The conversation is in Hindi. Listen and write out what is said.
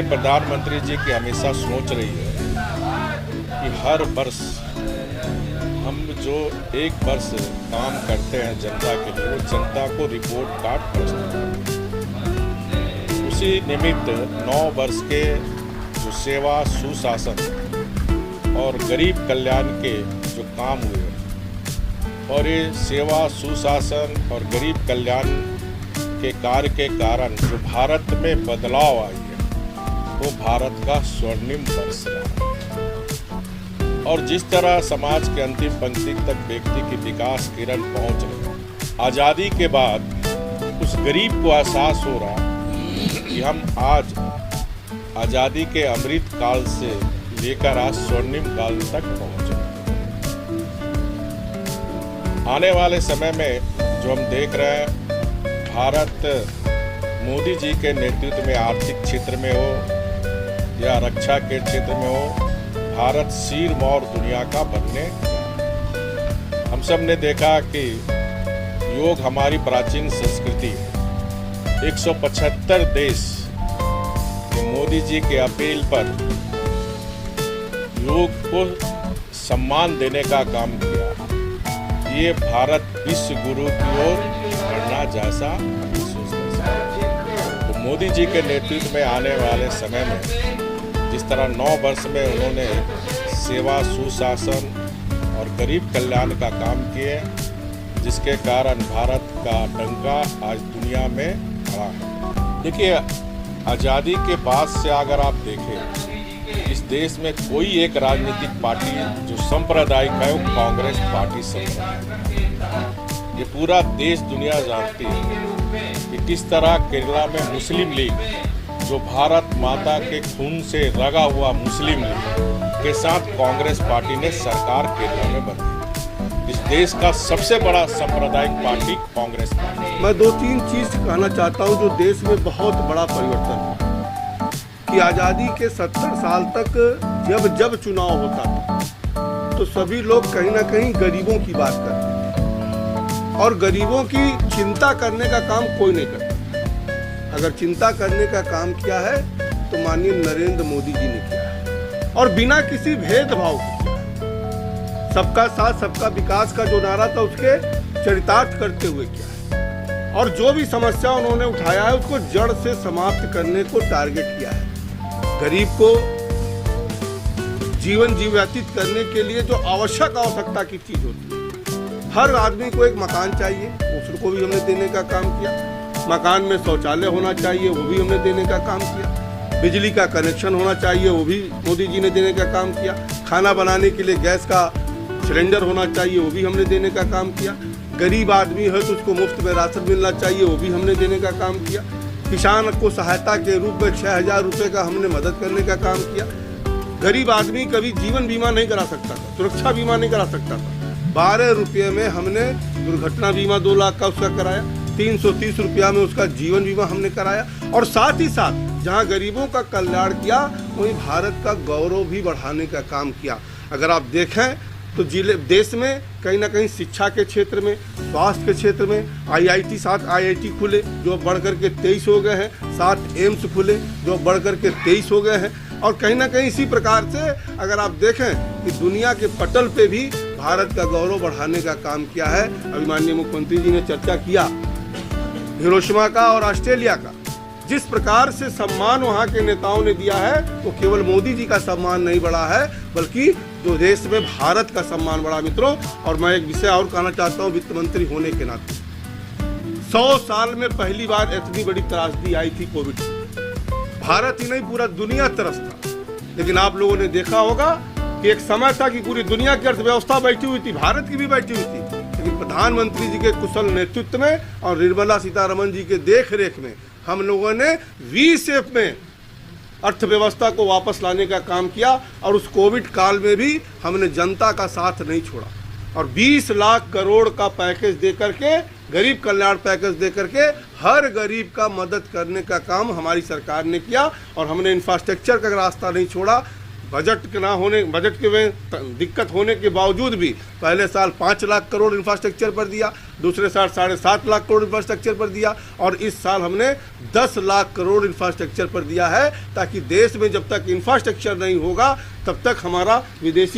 प्रधानमंत्री जी की हमेशा सोच रही है कि हर वर्ष हम जो एक वर्ष काम करते हैं जनता के लिए, वो जनता को रिपोर्ट कार्ड प्रस्तुत करें। उसी निमित्त 9 वर्ष के जो सेवा सुशासन और गरीब कल्याण के जो काम हुए, और ये सेवा सुशासन और गरीब कल्याण के कार्य के कारण जो भारत में बदलाव आई है, वो भारत का स्वर्णिम वर्ष रहा। और जिस तरह समाज के अंतिम पंक्ति तक व्यक्ति की विकास किरण पहुंच रही, आज़ादी के बाद उस गरीब को एहसास हो रहा कि हम आज आज़ादी के अमृत काल से लेकर आज स्वर्णिम काल तक पहुंचे। आने वाले समय में जो हम देख रहे हैं, भारत मोदी जी के नेतृत्व में आर्थिक क्षेत्र में हो या रक्षा के क्षेत्र में हो, भारत सिरमौर दुनिया का बनने। हम सब ने देखा कि योग हमारी प्राचीन संस्कृति है। 175 देश मोदी जी के अपील पर योग को सम्मान देने का काम किया। ये भारत विश्व गुरु की ओर बढ़ना जैसा महसूस कर सकता। तो मोदी जी के नेतृत्व में आने वाले समय में जिस तरह 9 वर्ष में उन्होंने सेवा सुशासन और गरीब कल्याण का काम किए, जिसके कारण भारत का डंका आज दुनिया में खड़ा है। देखिए, आज़ादी के बाद से अगर आप देखें, इस देश में कोई एक राजनीतिक पार्टी जो सांप्रदायिक है, वो कांग्रेस पार्टी सांप्रदायिक। ये पूरा देश दुनिया जानती है कि किस तरह केरला में मुस्लिम लीग, जो भारत माता के खून से रगा हुआ मुस्लिम लीग के साथ कांग्रेस पार्टी ने सरकार केरला में बनाई। इस देश का सबसे बड़ा सांप्रदायिक पार्टी कांग्रेस पार्टी। मैं 2-3 चीज कहना चाहता हूं जो देश में बहुत बड़ा परिवर्तन है कि आज़ादी के 70 साल तक जब चुनाव होता था तो सभी लोग कहीं ना कहीं गरीबों की बात करते थे, और गरीबों की चिंता करने का काम कोई नहीं करता। अगर चिंता करने का काम किया है तो माननीय नरेंद्र मोदी जी ने किया है, और बिना किसी भेदभाव के किया है। सबका साथ सबका विकास का जो नारा था उसके चरितार्थ करते हुए किया है, और जो भी समस्या उन्होंने उठाया है उसको जड़ से समाप्त करने को टारगेट किया है। गरीब को जीवन व्यतीत करने के लिए जो आवश्यकता की चीज होती है, हर आदमी को एक मकान चाहिए, उसको भी हमने देने का काम किया। मकान में शौचालय होना चाहिए, वो भी हमने देने का काम किया। बिजली का कनेक्शन होना चाहिए, वो भी मोदी जी ने देने का काम किया। खाना बनाने के लिए गैस का सिलेंडर होना चाहिए, वो भी हमने देने का काम किया। गरीब आदमी है तो उसको मुफ्त में राशन मिलना चाहिए, वो भी हमने देने का काम किया। किसान को सहायता के रूप में 6000 रुपये का हमने मदद करने का काम किया। गरीब आदमी कभी जीवन बीमा नहीं करा सकता था, सुरक्षा बीमा नहीं करा सकता था। 12 रुपये में हमने दुर्घटना बीमा 2 लाख का उसका कराया। 330 रुपया में उसका जीवन बीमा हमने कराया, और साथ ही साथ जहां गरीबों का कल्याण किया, वहीं भारत का गौरव भी बढ़ाने का काम किया। अगर आप देखें तो देश में कहीं ना कहीं शिक्षा के क्षेत्र में, स्वास्थ्य के क्षेत्र में IIT 7 IIT खुले जो बढ़कर के 23 हो गए हैं, 7 एम्स खुले जो बढ़कर के 23 हो गए हैं। और कहीं ना कहीं इसी प्रकार से अगर आप देखें कि दुनिया के पटल पे भी भारत का गौरव बढ़ाने का काम किया है। अभी माननीय मुख्यमंत्री जी ने चर्चा किया हिरोशिमा का और ऑस्ट्रेलिया का, जिस प्रकार से सम्मान वहाँ के नेताओं ने दिया है, वो केवल मोदी जी का सम्मान नहीं बढ़ा है, बल्कि जो देश में भारत का सम्मान बढ़ा। मित्रों, और मैं एक विषय और कहना चाहता हूँ, वित्त मंत्री होने के नाते 100 साल में पहली बार इतनी बड़ी त्रासदी आई थी कोविड। भारत ही नहीं पूरा दुनिया तरस था, लेकिन आप लोगों ने देखा होगा कि एक समय था कि पूरी दुनिया की अर्थव्यवस्था बैठी हुई थी, भारत की भी बैठी हुई थी, लेकिन प्रधानमंत्री जी के कुशल नेतृत्व में और निर्मला सीतारमण जी के देख रेख में हम लोगों ने वी शेप में अर्थव्यवस्था को वापस लाने का काम किया। और उस कोविड काल में भी हमने जनता का साथ नहीं छोड़ा, और 20 लाख करोड़ का पैकेज दे करके, गरीब कल्याण पैकेज दे करके हर गरीब का मदद करने का काम हमारी सरकार ने किया। और हमने इंफ्रास्ट्रक्चर का रास्ता नहीं छोड़ा। बजट के में दिक्कत होने के बावजूद भी पहले साल 5 लाख करोड़ इंफ्रास्ट्रक्चर पर दिया, दूसरे साल 7.5 लाख करोड़ इंफ्रास्ट्रक्चर पर दिया और इस साल हमने 10 लाख करोड़ इंफ्रास्ट्रक्चर पर दिया है, ताकि देश में जब तक इंफ्रास्ट्रक्चर नहीं होगा तब तक हमारा विदेशी